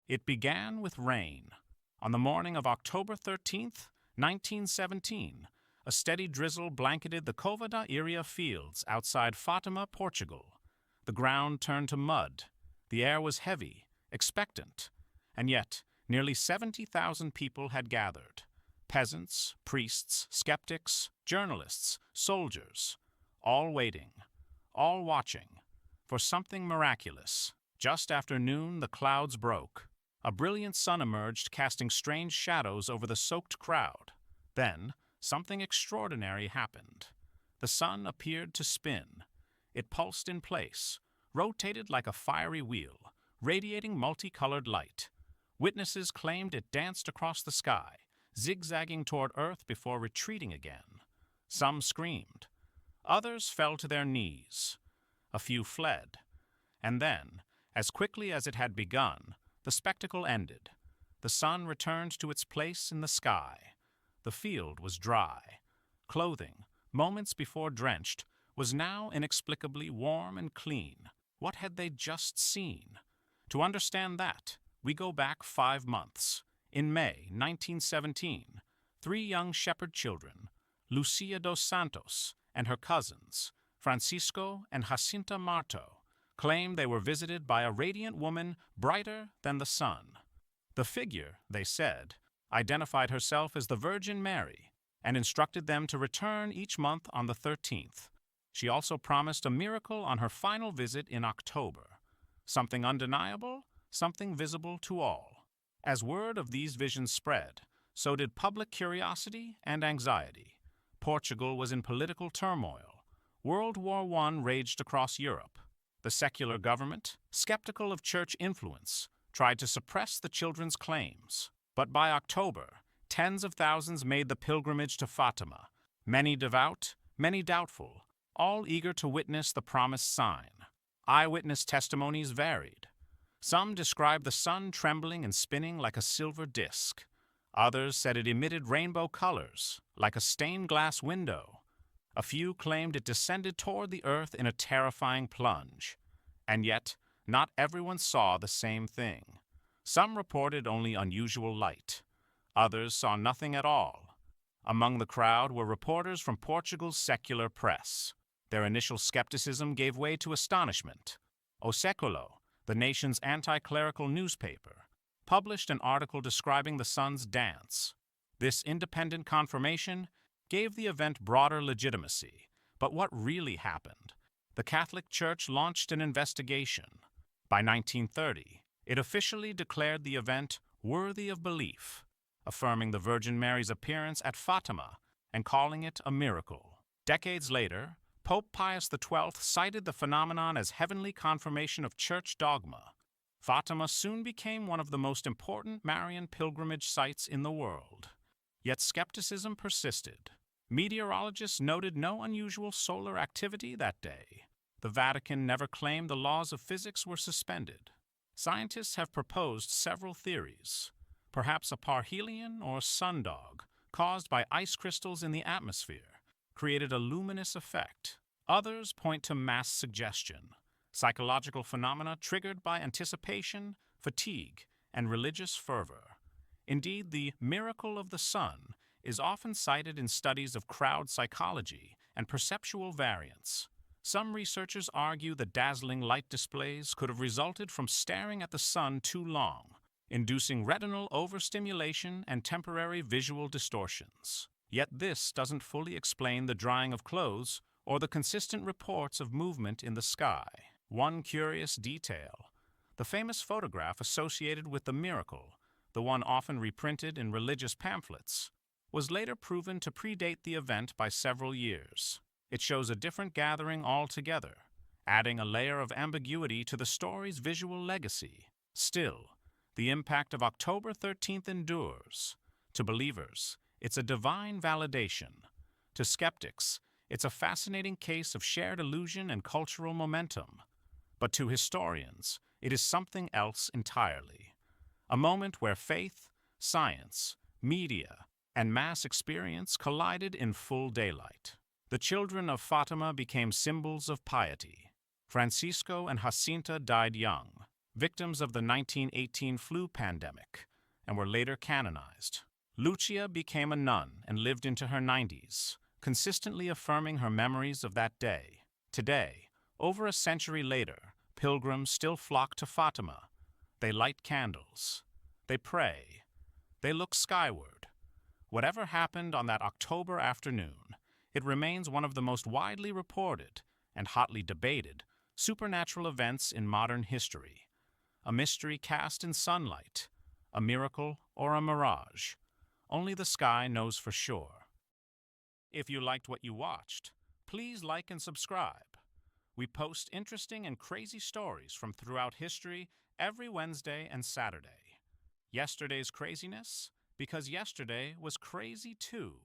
It began with rain. On the morning of October 13th, 1917, a steady drizzle blanketed the Cova da Iria fields outside Fátima, Portugal. The ground turned to mud. The air was heavy, expectant, and yet nearly 70,000 people had gathered. Peasants, priests, skeptics, journalists, soldiers, all waiting, all watching, for something miraculous. Just after noon, the clouds broke. A brilliant sun emerged, casting strange shadows over the soaked crowd. Then, something extraordinary happened. The sun appeared to spin. It pulsed in place, rotated like a fiery wheel, radiating multicolored light. Witnesses claimed it danced across the sky, zigzagging toward Earth before retreating again. Some screamed. Others fell to their knees. A few fled. And then, as quickly as it had begun, the spectacle ended. The sun returned to its place in the sky. The field was dry. Clothing, moments before drenched, was now inexplicably warm and clean. What had they just seen? To understand that, we go back 5 months. In May 1917, 3 young shepherd children, Lucia dos Santos and her cousins, Francisco and Jacinta Marto, claimed they were visited by a radiant woman brighter than the sun. The figure, they said, identified herself as the Virgin Mary and instructed them to return each month on the 13th. She also promised a miracle on her final visit in October. Something undeniable, something visible to all. As word of these visions spread, so did public curiosity and anxiety. Portugal was in political turmoil. World War I raged across Europe. The secular government, skeptical of church influence, tried to suppress the children's claims. But by October, tens of thousands made the pilgrimage to Fátima, many devout, many doubtful, all eager to witness the promised sign. Eyewitness testimonies varied. Some described the sun trembling and spinning like a silver disk. Others said it emitted rainbow colors, like a stained glass window. A few claimed it descended toward the earth in a terrifying plunge. And yet, not everyone saw the same thing. Some reported only unusual light. Others saw nothing at all. Among the crowd were reporters from Portugal's secular press. Their initial skepticism gave way to astonishment. O Século, the nation's anti-clerical newspaper, published an article describing the sun's dance. This independent confirmation gave the event broader legitimacy. But what really happened? The Catholic Church launched an investigation. By 1930, it officially declared the event worthy of belief, affirming the Virgin Mary's appearance at Fátima and calling it a miracle. Decades later, Pope Pius XII cited the phenomenon as heavenly confirmation of church dogma. Fátima soon became one of the most important Marian pilgrimage sites in the world. Yet skepticism persisted. Meteorologists noted no unusual solar activity that day. The Vatican never claimed the laws of physics were suspended. Scientists have proposed several theories. Perhaps a parhelion or sundog, caused by ice crystals in the atmosphere, created a luminous effect. Others point to mass suggestion, psychological phenomena triggered by anticipation, fatigue, and religious fervor. Indeed, the miracle of the sun is often cited in studies of crowd psychology and perceptual variance. Some researchers argue the dazzling light displays could have resulted from staring at the sun too long, inducing retinal overstimulation and temporary visual distortions. Yet this doesn't fully explain the drying of clothes or the consistent reports of movement in the sky. One curious detail: the famous photograph associated with the miracle, the one often reprinted in religious pamphlets, was later proven to predate the event by several years. It shows a different gathering altogether, adding a layer of ambiguity to the story's visual legacy. Still, the impact of October 13th endures. To believers, it's a divine validation. To skeptics, it's a fascinating case of shared illusion and cultural momentum. But to historians, it is something else entirely. A moment where faith, science, media, and mass experience collided in full daylight. The children of Fátima became symbols of piety. Francisco and Jacinta died young. victims of the 1918 flu pandemic, and were later canonized. Lucia became a nun and lived into her 90s, consistently affirming her memories of that day. Today, over a century later, pilgrims still flock to Fátima. They light candles. They pray. They look skyward. Whatever happened on that October afternoon, it remains one of the most widely reported and hotly debated supernatural events in modern history. A mystery cast in sunlight, a miracle or a mirage. Only the sky knows for sure. If you liked what you watched, please like and subscribe. We post interesting and crazy stories from throughout history every Wednesday and Saturday. Yesterday's craziness? Because yesterday was crazy too.